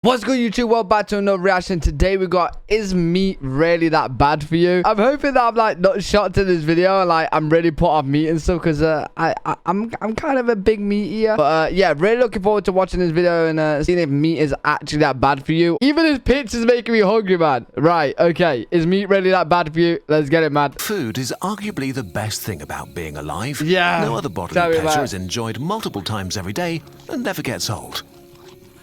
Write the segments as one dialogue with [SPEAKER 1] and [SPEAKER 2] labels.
[SPEAKER 1] What's good, YouTube? Welcome back to another reaction. Today we got, is meat really that bad for you? I'm hoping that I'm like not shocked in this video and like I'm really put off meat and stuff, because I'm kind of a big meat eater. But yeah, really looking forward to watching this video and seeing if meat is actually that bad for you. Even this pitch is making me hungry, man. Right, okay, is meat really that bad for you? Let's get it, man.
[SPEAKER 2] Food is arguably the best thing about being alive.
[SPEAKER 1] Yeah,
[SPEAKER 2] no other bodily pleasure is enjoyed multiple times every day and never gets old.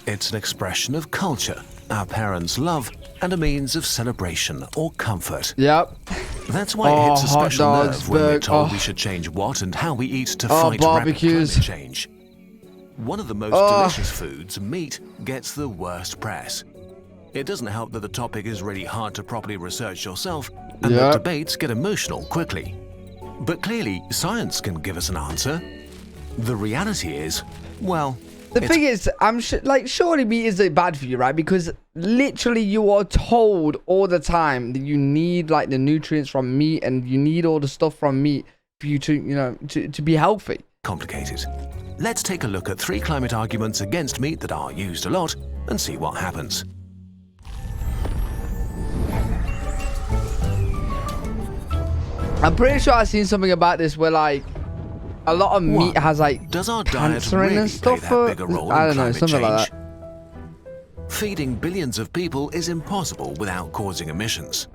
[SPEAKER 2] It's an expression of culture, our parents' love, and a means of celebration or comfort.
[SPEAKER 1] Yep.
[SPEAKER 2] That's why it hits a special nerve when we're told we should change what and how we eat to fight rapid climate change. One of the most delicious foods, meat, gets the worst press. It doesn't help that the topic is really hard to properly research yourself, and the debates get emotional quickly. But clearly, science can give us an answer. The reality is, well...
[SPEAKER 1] The thing is, surely meat isn't bad for you, right? Because literally you are told all the time that you need like the nutrients from meat and you need all the stuff from meat for you to, you know, to be healthy.
[SPEAKER 2] Complicated. Let's take a look at 3 climate arguments against meat that are used a lot and see what happens.
[SPEAKER 1] I'm pretty sure I've seen something about this where like a lot of meat has like
[SPEAKER 2] does our diet
[SPEAKER 1] really
[SPEAKER 2] and stuff, play that bigger role
[SPEAKER 1] I don't
[SPEAKER 2] in
[SPEAKER 1] know, something
[SPEAKER 2] change?
[SPEAKER 1] like that.
[SPEAKER 2] Feeding billions of people is impossible without causing emissions.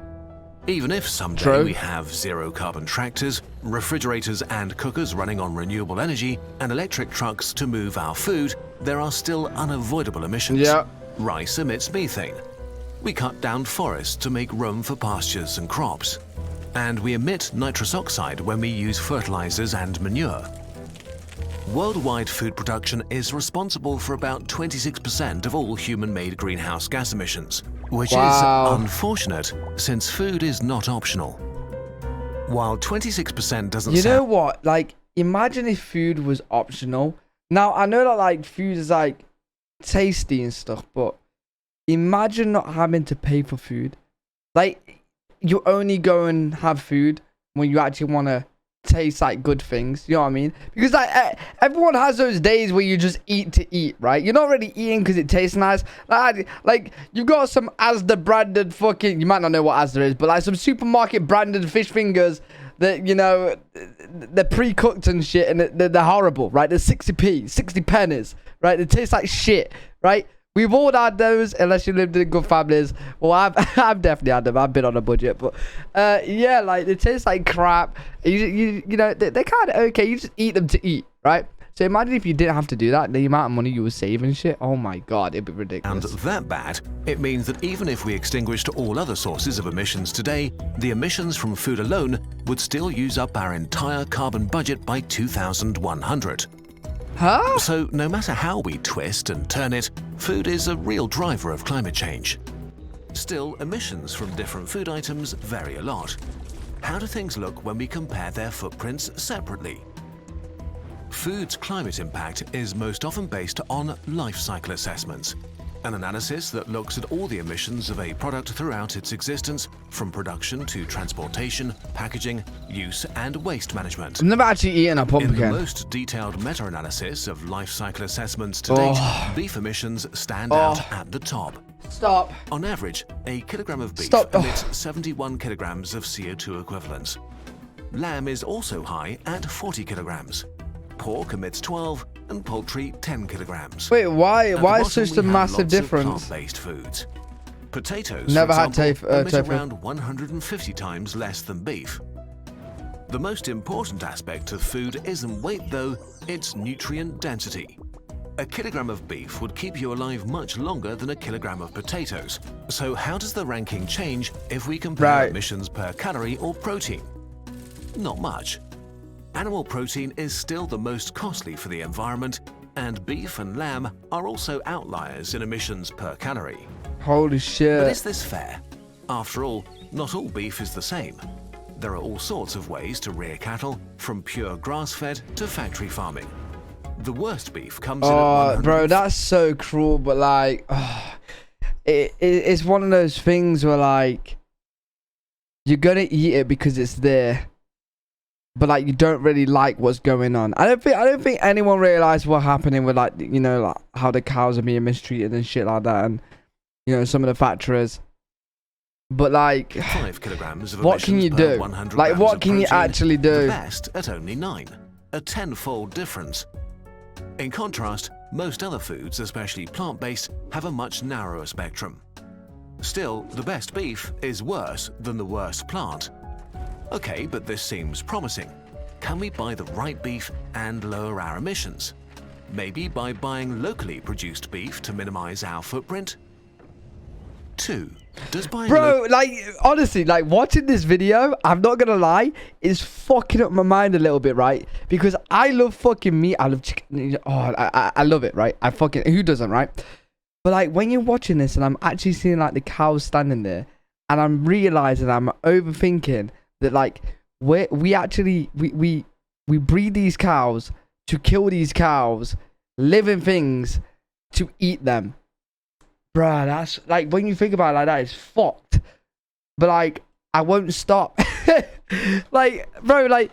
[SPEAKER 2] Even if someday we have zero carbon tractors, refrigerators and cookers running on renewable energy, and electric trucks to move our food, there are still unavoidable emissions.
[SPEAKER 1] Yeah.
[SPEAKER 2] Rice emits methane. We cut down forests to make room for pastures and crops. And we emit nitrous oxide when we use fertilizers and manure. Worldwide food production is responsible for about 26% of all human-made greenhouse gas emissions, which is unfortunate since food is not optional. While 26% doesn't sound...
[SPEAKER 1] You know what? Like, imagine if food was optional. Now, I know that like food is like tasty and stuff, but imagine not having to pay for food. Like, you only go and have food when you actually want to taste like good things, you know what I mean? Because like everyone has those days where you just eat to eat, right? You're not really eating because it tastes nice. Like you've got some Asda branded fucking, you might not know what Asda is, but like some supermarket branded fish fingers that, you know, they're pre-cooked and shit, and they're horrible, right? They're 60p, 60 pennies, right? They taste like shit, right? We've all had those, unless you lived in good families. Well, I've definitely had them. I've been on a budget, but yeah, like they taste like crap. You know, they're kind of okay. You just eat them to eat, right? So imagine if you didn't have to do that, the amount of money you would save and shit. Oh my god, it'd be ridiculous.
[SPEAKER 2] And that bad, it means that even if we extinguished all other sources of emissions today, the emissions from food alone would still use up our entire carbon budget by 2100.
[SPEAKER 1] Huh?
[SPEAKER 2] So no matter how we twist and turn it, food is a real driver of climate change. Still, emissions from different food items vary a lot. How do things look when we compare their footprints separately? Food's climate impact is most often based on life cycle assessments, an analysis that looks at all the emissions of a product throughout its existence, from production to transportation, packaging, use and waste management.
[SPEAKER 1] I've never actually eaten a pumpkin.
[SPEAKER 2] In the most detailed meta-analysis of life cycle assessments to date, beef emissions stand out at the top.
[SPEAKER 1] Stop.
[SPEAKER 2] On average, a kilogram of beef emits 71 kilograms of CO2 equivalents. Lamb is also high at 40 kilograms. Pork emits 12, and poultry 10 kilograms.
[SPEAKER 1] Wait, why is such a massive difference?
[SPEAKER 2] Plant-based foods. Potatoes,
[SPEAKER 1] never
[SPEAKER 2] for
[SPEAKER 1] had
[SPEAKER 2] example, emit around 150 times less than beef. The most important aspect of food isn't weight though, it's nutrient density. A kilogram of beef would keep you alive much longer than a kilogram of potatoes. So how does the ranking change if we compare emissions per calorie or protein? Not much. Animal protein is still the most costly for the environment, and beef and lamb are also outliers in emissions per calorie.
[SPEAKER 1] Holy shit.
[SPEAKER 2] But is this fair? After all, not all beef is the same. There are all sorts of ways to rear cattle, from pure grass-fed to factory farming. The worst beef comes in at 100...
[SPEAKER 1] bro, that's so cruel, but like, it's one of those things where like, you're gonna eat it because it's there, but like you don't really like what's going on. I don't think anyone realized what's happening with like, you know, like how the cows are being mistreated and shit like that, and you know, some of the factories. But like,
[SPEAKER 2] 5 kilograms of
[SPEAKER 1] what can you
[SPEAKER 2] emissions per
[SPEAKER 1] do?
[SPEAKER 2] 100
[SPEAKER 1] Like,
[SPEAKER 2] grams
[SPEAKER 1] what
[SPEAKER 2] of
[SPEAKER 1] can you
[SPEAKER 2] protein,
[SPEAKER 1] actually
[SPEAKER 2] The
[SPEAKER 1] do?
[SPEAKER 2] best at only 9, a 10-fold difference. In contrast, most other foods, especially plant-based, have a much narrower spectrum. Still, the best beef is worse than the worst plant. Okay, but this seems promising. Can we buy the right beef and lower our emissions? Maybe by buying locally produced beef to minimize our footprint? 2. Does buying
[SPEAKER 1] Bro, like, honestly, like, watching this video, I'm not gonna lie, is fucking up my mind a little bit, right? Because I love fucking meat. I love chicken. Oh, I love it, right? I fucking, who doesn't, right? But like, when you're watching this and I'm actually seeing like the cows standing there, and I'm realizing I'm overthinking that, like, we actually breed these cows to kill these cows, living things, to eat them. Bruh, that's like, when you think about it like that, it's fucked. But like, I won't stop. Like, bro, like,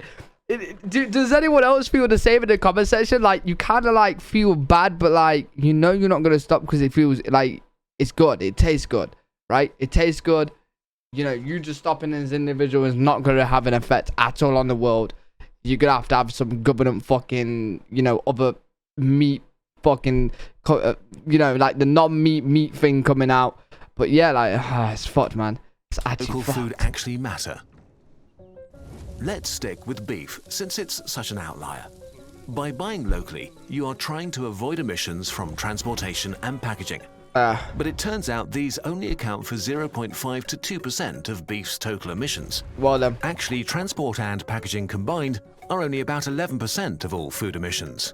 [SPEAKER 1] does anyone else feel the same in the comment section? Like, you kind of like feel bad, but like, you know, you're not gonna stop because it feels like it's good. It tastes good, right? It tastes good. You know, you just stopping as an individual is not gonna have an effect at all on the world. You're gonna have some government fucking, you know, other meat fucking, you know, like the non-meat thing coming out. But yeah, like, it's fucked, man. It's actually
[SPEAKER 2] local
[SPEAKER 1] fucked.
[SPEAKER 2] food actually matter? Let's stick with beef since it's such an outlier. By buying locally, you are trying to avoid emissions from transportation and packaging. But it turns out these only account for 0.5 to 2% of beef's total emissions.
[SPEAKER 1] Well then.
[SPEAKER 2] Actually, transport and packaging combined are only about 11% of all food emissions.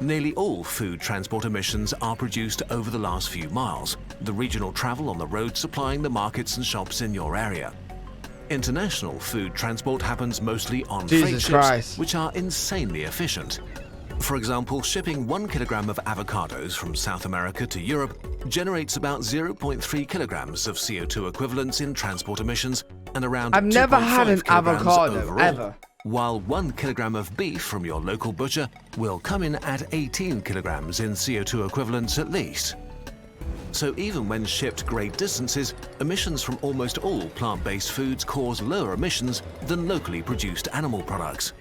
[SPEAKER 2] Nearly all food transport emissions are produced over the last few miles, the regional travel on the road supplying the markets and shops in your area. International food transport happens mostly on freight ships, which are insanely efficient. For example, shipping 1 kilogram of avocados from South America to Europe generates about 0.3 kilograms of CO2 equivalents in transport emissions and around
[SPEAKER 1] I've never
[SPEAKER 2] 2.5
[SPEAKER 1] had an
[SPEAKER 2] kilograms
[SPEAKER 1] avocado,
[SPEAKER 2] overall.
[SPEAKER 1] ever.
[SPEAKER 2] While 1 kilogram of beef from your local butcher will come in at 18 kilograms in CO2 equivalents at least. So even when shipped great distances, emissions from almost all plant-based foods cause lower emissions than locally produced animal products.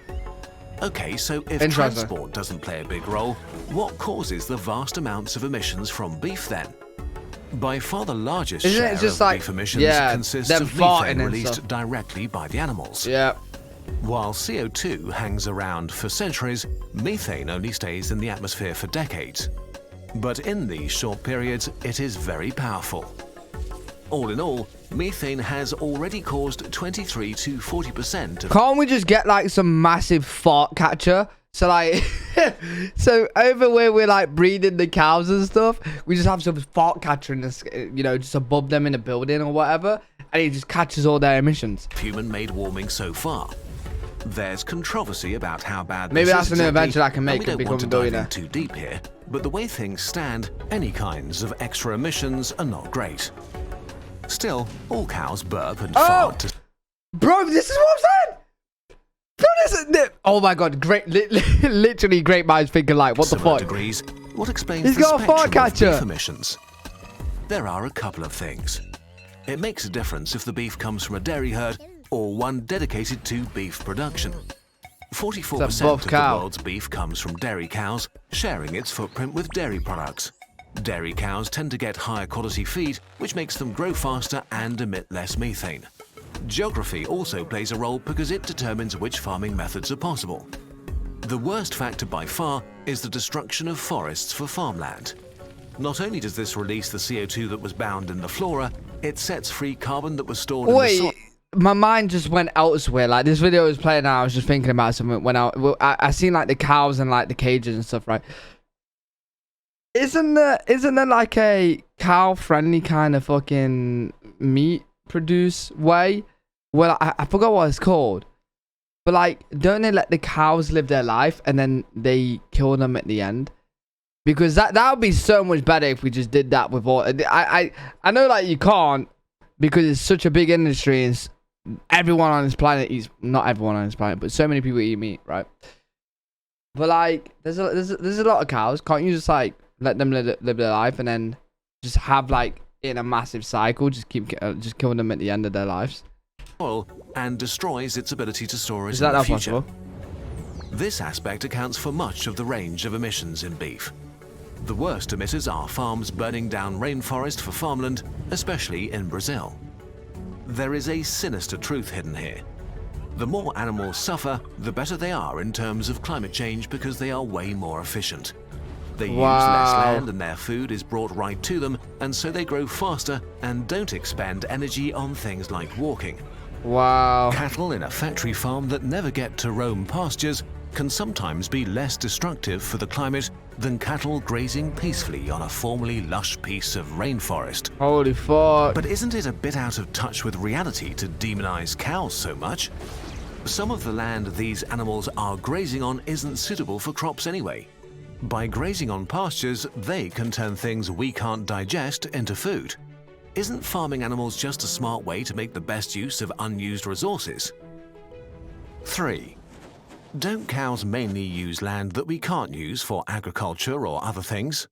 [SPEAKER 2] Okay, so if transport doesn't play a big role, what causes the vast amounts of emissions from beef then? By far the largest share of beef emissions consists of methane released directly by the animals.
[SPEAKER 1] Yeah.
[SPEAKER 2] While CO2 hangs around for centuries, methane only stays in the atmosphere for decades. But in these short periods, it is very powerful. All in all, methane has already caused 23 to 40% of...
[SPEAKER 1] Can't we just get like some massive fart catcher? So like, so over where we're like breeding the cows and stuff, we just have some fart catcher in this, you know, just above them in a building or whatever, and it just catches all their emissions.
[SPEAKER 2] Human-made warming so far. There's controversy about how bad
[SPEAKER 1] maybe
[SPEAKER 2] this
[SPEAKER 1] that's
[SPEAKER 2] is
[SPEAKER 1] an
[SPEAKER 2] exactly,
[SPEAKER 1] invention I can make
[SPEAKER 2] and we
[SPEAKER 1] and
[SPEAKER 2] don't want
[SPEAKER 1] become
[SPEAKER 2] to
[SPEAKER 1] a
[SPEAKER 2] dive
[SPEAKER 1] billionaire.
[SPEAKER 2] in too deep here, but the way things stand, any kinds of extra emissions are not great. Still, all cows burp and fart.
[SPEAKER 1] Bro, this is what I'm saying. Bro, this, oh my god, great, literally great minds thinking like, what the fuck?
[SPEAKER 2] Degrees, what explains
[SPEAKER 1] He's
[SPEAKER 2] the
[SPEAKER 1] got a fart
[SPEAKER 2] spectrum of
[SPEAKER 1] catcher.
[SPEAKER 2] beef emissions? There are a couple of things. It makes a difference if the beef comes from a dairy herd or one dedicated to beef production. 44% of the world's beef comes from dairy cows, sharing its footprint with dairy products. Dairy cows tend to get higher quality feed, which makes them grow faster and emit less methane. Geography also plays a role because it determines which farming methods are possible. The worst factor by far is the destruction of forests for farmland. Not only does this release the CO2 that was bound in the flora, it sets free carbon that was stored in the soil.
[SPEAKER 1] My mind just went elsewhere. Like, this video was playing out, I was just thinking about something when I seen like the cows and like the cages and stuff, right? Isn't there like a cow friendly kind of fucking meat produce way? Well, I forgot what it's called. But like, don't they let the cows live their life and then they kill them at the end? Because that would be so much better if we just did that with all. I know like you can't, because it's such a big industry and everyone on this planet eats, not everyone on this planet, but so many people eat meat, right? But like, there's a lot of cows. Can't you just like let them live their life and then just have like in a massive cycle. Just just killing them at the end of their lives.
[SPEAKER 2] Oil and destroys its ability to store it
[SPEAKER 1] Is
[SPEAKER 2] in
[SPEAKER 1] that
[SPEAKER 2] the
[SPEAKER 1] not
[SPEAKER 2] future.
[SPEAKER 1] possible?
[SPEAKER 2] This aspect accounts for much of the range of emissions in beef. The worst emitters are farms burning down rainforest for farmland, especially in Brazil. There is a sinister truth hidden here. The more animals suffer, the better they are in terms of climate change because they are way more efficient. They use less land and their food is brought right to them, and so they grow faster and don't expend energy on things like walking.
[SPEAKER 1] Wow.
[SPEAKER 2] Cattle in a factory farm that never get to roam pastures can sometimes be less destructive for the climate than cattle grazing peacefully on a formerly lush piece of rainforest.
[SPEAKER 1] Holy fuck.
[SPEAKER 2] But isn't it a bit out of touch with reality to demonize cows so much? Some of the land these animals are grazing on isn't suitable for crops anyway. By grazing on pastures, they can turn things we can't digest into food. Isn't farming animals just a smart way to make the best use of unused resources? 3. Don't cows mainly use land that we can't use for agriculture or other things?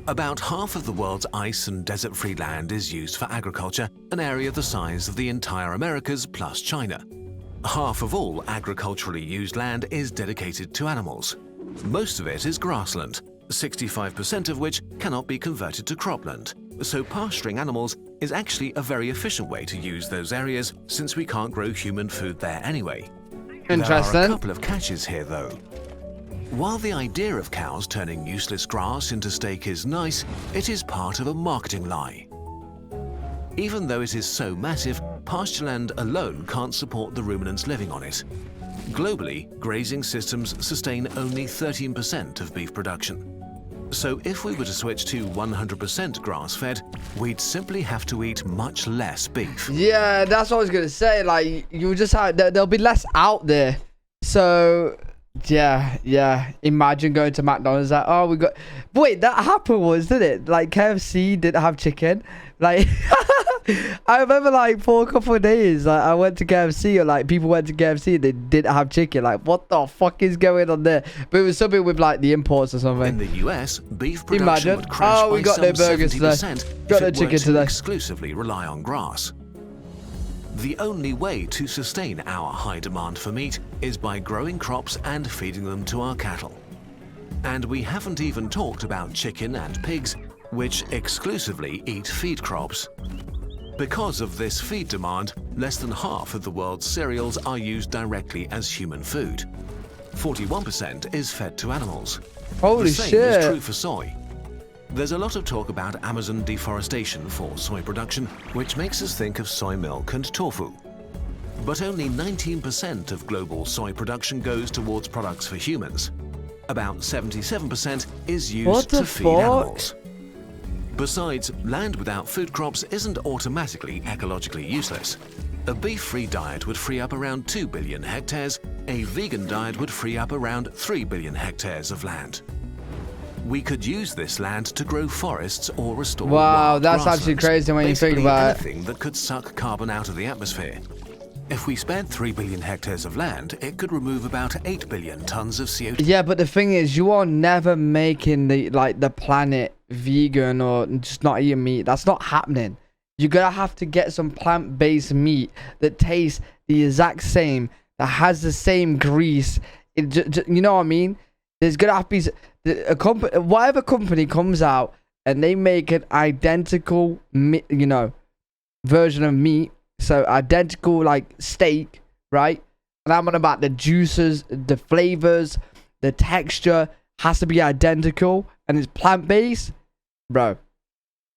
[SPEAKER 2] About half of the world's ice and desert-free land is used for agriculture, an area the size of the entire Americas plus China. Half of all agriculturally used land is dedicated to animals. Most of it is grassland, 65% of which cannot be converted to cropland. So pasturing animals is actually a very efficient way to use those areas since we can't grow human food there anyway.
[SPEAKER 1] Interesting.
[SPEAKER 2] There are a couple of catches here though. While the idea of cows turning useless grass into steak is nice, it is part of a marketing lie. Even though it is so massive, pastureland alone can't support the ruminants living on it. Globally, grazing systems sustain only 13% of beef production. So if we were to switch to 100% grass-fed, we'd simply have to eat much less beef.
[SPEAKER 1] Yeah, that's what I was gonna say. Like, you just have there'll be less out there. So yeah. Imagine going to McDonald's like, oh, we got. Wait, that happened once, didn't it? Like KFC didn't have chicken. Like, I remember like for a couple of days, like I went to KFC or like people went to KFC and they didn't have chicken. Like, what the fuck is going on there? But it was something with like the imports or something.
[SPEAKER 2] In the US, beef production would crash
[SPEAKER 1] we got
[SPEAKER 2] by
[SPEAKER 1] no burgers today.
[SPEAKER 2] 70%
[SPEAKER 1] Got no
[SPEAKER 2] if it
[SPEAKER 1] chicken
[SPEAKER 2] were to
[SPEAKER 1] today.
[SPEAKER 2] exclusively rely on grass. The only way to sustain our high demand for meat is by growing crops and feeding them to our cattle. And we haven't even talked about chicken and pigs, which exclusively eat feed crops. Because of this feed demand, less than half of the world's cereals are used directly as human food. 41% is fed to animals.
[SPEAKER 1] Holy
[SPEAKER 2] the same
[SPEAKER 1] shit.
[SPEAKER 2] is true for soy. There's a lot of talk about Amazon deforestation for soy production, which makes us think of soy milk and tofu. But only 19% of global soy production goes towards products for humans. About 77% is used to feed animals. Besides, land without food crops isn't automatically ecologically useless. A beef-free diet would free up around 2 billion hectares, a vegan diet would free up around 3 billion hectares of land. We could use this land to grow forests or restore wild
[SPEAKER 1] that's actually
[SPEAKER 2] grasslands,
[SPEAKER 1] crazy when you think
[SPEAKER 2] basically
[SPEAKER 1] about it.
[SPEAKER 2] anything that could suck carbon out of the atmosphere. If we spared 3 billion hectares of land, it could remove about 8 billion tons of CO2.
[SPEAKER 1] Yeah, but the thing is, you are never making the planet vegan or just not eating meat. That's not happening. You're gonna have to get some plant-based meat that tastes the exact same, that has the same grease. You know what I mean? There's gonna have to be whatever company comes out and they make an identical, version of meat. So identical like steak, right? And I'm on about the juices, the flavors, the texture has to be identical, and it's plant-based, bro.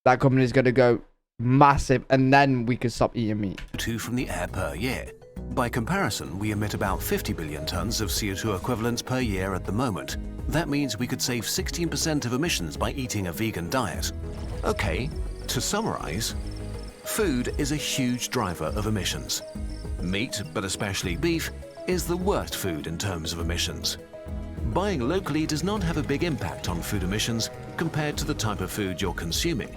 [SPEAKER 1] That company is gonna go massive, and then we can stop eating meat.
[SPEAKER 2] CO2 from the air per year. By comparison, we emit about 50 billion tons of CO2 equivalents per year at the moment. That means we could save 16% of emissions by eating a vegan diet. Okay, to summarize, food is a huge driver of emissions. Meat, but especially beef, is the worst food in terms of emissions. Buying locally does not have a big impact on food emissions compared to the type of food you're consuming.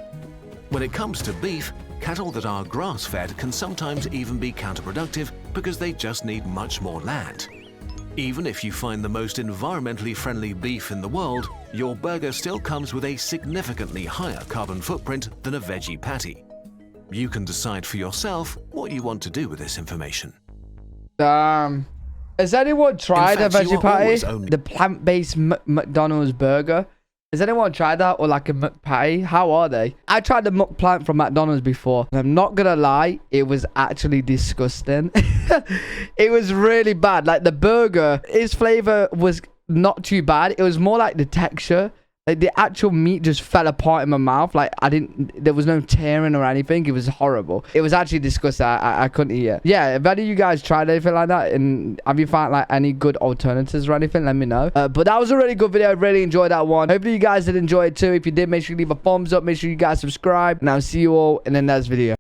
[SPEAKER 2] When it comes to beef, cattle that are grass-fed can sometimes even be counterproductive because they just need much more land. Even if you find the most environmentally friendly beef in the world, your burger still comes with a significantly higher carbon footprint than a veggie patty. You can decide for yourself what you want to do with this information.
[SPEAKER 1] Has anyone tried a
[SPEAKER 2] fact, you
[SPEAKER 1] veggie
[SPEAKER 2] are always
[SPEAKER 1] patty?
[SPEAKER 2] only-
[SPEAKER 1] The plant-based McDonald's burger? Has anyone tried that, or like a McPatty? How are they? I tried the McPlant from McDonald's before. And I'm not gonna lie, it was actually disgusting. It was really bad. Like the burger, its flavor was not too bad. It was more like the texture. Like the actual meat just fell apart in my mouth. Like there was no tearing or anything. It was horrible. It was actually disgusting. I couldn't eat it. Yeah, if any of you guys tried anything like that, and have you found like any good alternatives or anything, let me know. But that was a really good video. I really enjoyed that one. Hopefully you guys did enjoy it too. If you did, make sure you leave a thumbs up. Make sure you guys subscribe. And I'll see you all in the next video.